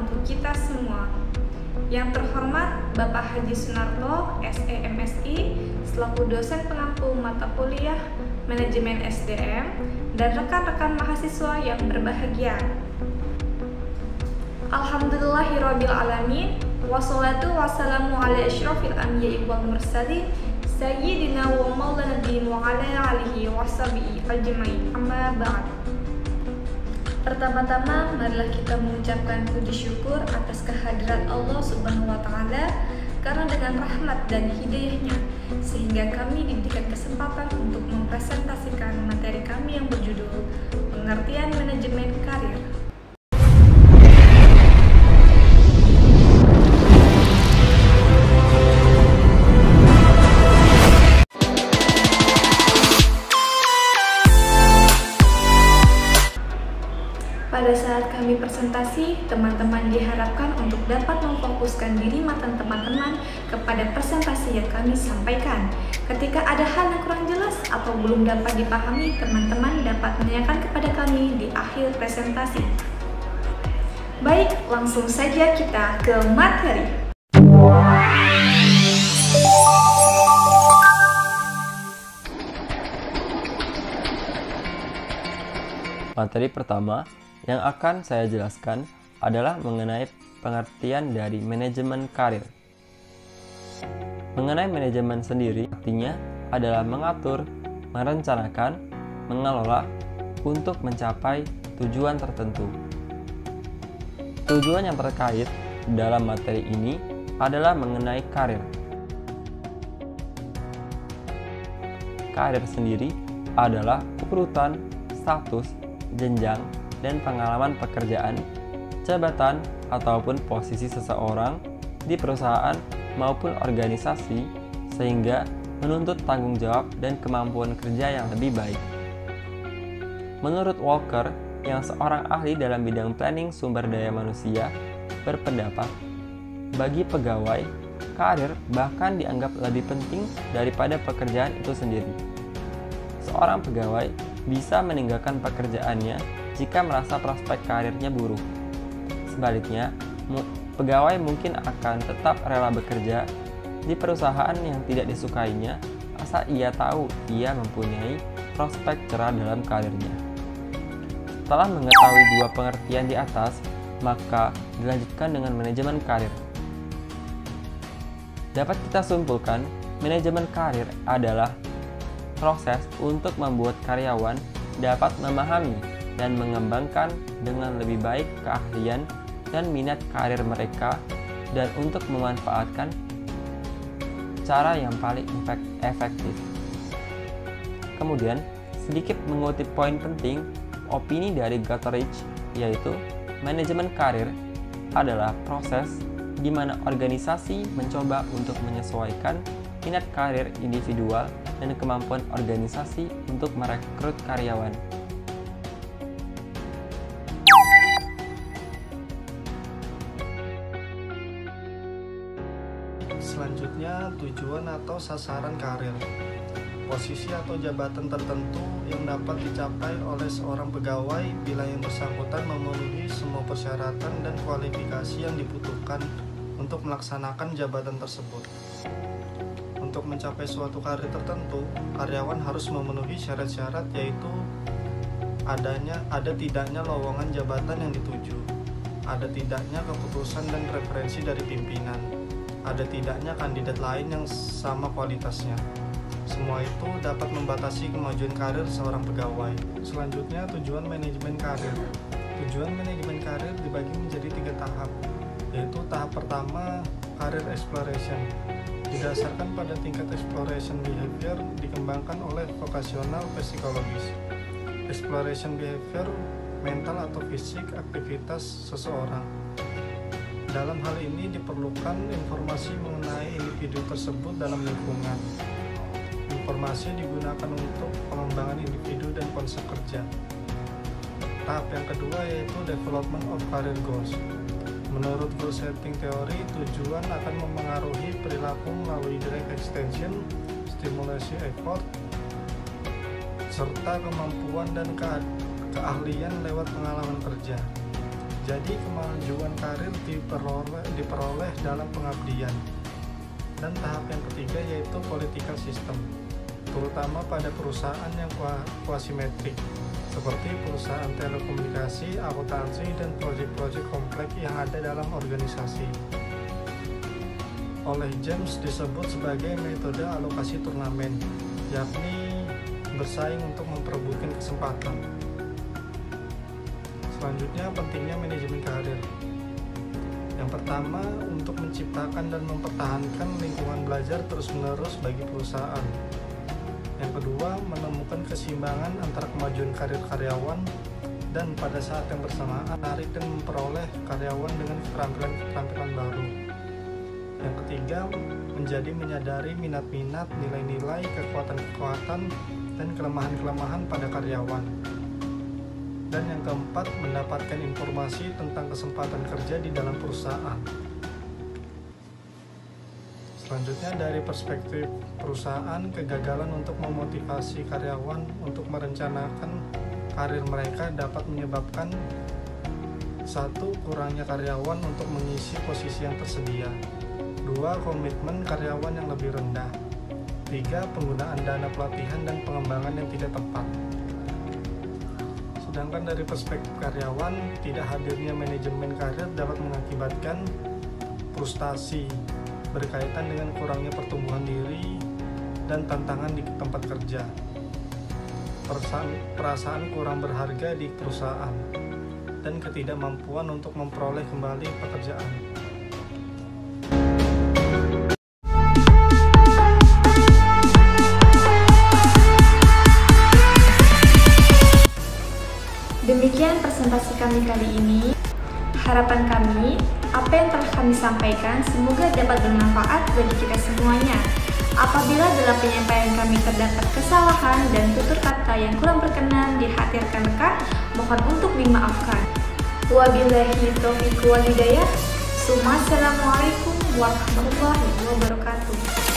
untuk kita semua. Yang terhormat Bapak Haji Sunarto, SEMSI, selaku dosen pengampu mata kuliah Manajemen SDM, dan rekan-rekan mahasiswa yang berbahagia. Alhamdulillahirabbil alamin, wassalatu wassalamu ala asyrofil anbiya'i wal mursalin, sayyidina wa maulana nabiyyin wa ala alihi wa sahbihi ajma'in. Amma ba'd. Pertama-tama, marilah kita mengucapkan puji syukur atas kehadirat Allah Subhanahu wa Ta'ala, karena dengan rahmat dan hidayahnya sehingga kami diberikan kesempatan untuk mempresentasikan materi kami yang berjudul Pengertian Manajemen Karir. Pada saat kami presentasi, teman-teman diharapkan untuk dapat memfokuskan diri mata teman-teman kepada presentasi yang kami sampaikan. Ketika ada hal yang kurang jelas atau belum dapat dipahami, teman-teman dapat menanyakan kepada kami di akhir presentasi. Baik, langsung saja kita ke materi. Materi pertama yang akan saya jelaskan adalah mengenai pengertian dari manajemen karir. Mengenai manajemen sendiri, artinya adalah mengatur, merencanakan, mengelola untuk mencapai tujuan tertentu. Tujuan yang terkait dalam materi ini adalah mengenai karir. Karir sendiri adalah urutan, status, jenjang, dan pengalaman pekerjaan, jabatan, ataupun posisi seseorang di perusahaan maupun organisasi sehingga menuntut tanggung jawab dan kemampuan kerja yang lebih baik. Menurut Walker, yang seorang ahli dalam bidang planning sumber daya manusia, berpendapat, bagi pegawai, karir bahkan dianggap lebih penting daripada pekerjaan itu sendiri. Seorang pegawai bisa meninggalkan pekerjaannya jika merasa prospek karirnya buruk. Sebaliknya, pegawai mungkin akan tetap rela bekerja di perusahaan yang tidak disukainya asal ia tahu ia mempunyai prospek cerah dalam karirnya. Setelah mengetahui dua pengertian di atas, maka dilanjutkan dengan manajemen karir. Dapat kita simpulkan, manajemen karir adalah proses untuk membuat karyawan dapat memahami dan mengembangkan dengan lebih baik keahlian dan minat karir mereka dan untuk memanfaatkan cara yang paling efektif. Kemudian, sedikit mengutip poin penting opini dari Gottreich, yaitu manajemen karir adalah proses di mana organisasi mencoba untuk menyesuaikan minat karir individual dan kemampuan organisasi untuk merekrut karyawan. Selanjutnya, tujuan atau sasaran karir. Posisi atau jabatan tertentu yang dapat dicapai oleh seorang pegawai bila yang bersangkutan memenuhi semua persyaratan dan kualifikasi yang dibutuhkan untuk melaksanakan jabatan tersebut. Untuk mencapai suatu karir tertentu, karyawan harus memenuhi syarat-syarat, yaitu ada tidaknya lowongan jabatan yang dituju, ada tidaknya keputusan dan referensi dari pimpinan, ada tidaknya kandidat lain yang sama kualitasnya. Semua itu dapat membatasi kemajuan karir seorang pegawai. Selanjutnya, tujuan manajemen karir. Tujuan manajemen karir dibagi menjadi 3 tahap, yaitu tahap pertama, career exploration. Didasarkan pada tingkat exploration behavior dikembangkan oleh vocational psikologis. Exploration behavior, mental atau fisik aktivitas seseorang. Dalam hal ini diperlukan informasi mengenai individu tersebut dalam lingkungan. Informasi digunakan untuk pengembangan individu dan konsep kerja. Tahap yang kedua yaitu development of career goals. Menurut goal setting teori, tujuan akan memengaruhi perilaku melalui direct extension, stimulasi effort, serta kemampuan dan keahlian lewat pengalaman kerja. Jadi kemajuan karir diperoleh dalam pengabdian. Dan tahap yang ketiga yaitu political system, terutama pada perusahaan yang kuasimetrik, seperti perusahaan telekomunikasi, akuntansi, dan proyek-proyek kompleks yang ada dalam organisasi. Oleh James disebut sebagai metode alokasi turnamen, yakni bersaing untuk memperebutkan kesempatan. Selanjutnya, pentingnya manajemen karir. Yang pertama, untuk menciptakan dan mempertahankan lingkungan belajar terus-menerus bagi perusahaan. Yang kedua, menemukan keseimbangan antara kemajuan karir karyawan dan pada saat yang bersamaan menarik dan memperoleh karyawan dengan keterampilan baru. Yang ketiga, menyadari minat-minat, nilai-nilai, kekuatan-kekuatan, dan kelemahan-kelemahan pada karyawan. Dan yang keempat, mendapatkan informasi tentang kesempatan kerja di dalam perusahaan. Selanjutnya, dari perspektif perusahaan, kegagalan untuk memotivasi karyawan untuk merencanakan karir mereka dapat menyebabkan 1. Kurangnya karyawan untuk mengisi posisi yang tersedia. 2. Komitmen karyawan yang lebih rendah. 3. Penggunaan dana pelatihan dan pengembangan yang tidak tepat. Sedangkan dari perspektif karyawan, tidak hadirnya manajemen karir dapat mengakibatkan frustasi berkaitan dengan kurangnya pertumbuhan diri dan tantangan di tempat kerja, perasaan kurang berharga di perusahaan, dan ketidakmampuan untuk memperoleh kembali pekerjaan. Demikian presentasi kami kali ini. Harapan kami, apa yang telah kami sampaikan semoga dapat bermanfaat bagi kita semuanya. Apabila dalam penyampaian kami terdapat kesalahan dan tutur kata yang kurang berkenan di hati rekan-rekan, mohon untuk dimaafkan. Wabillahi taufiq wal hidayah. Assalamualaikum warahmatullahi wabarakatuh.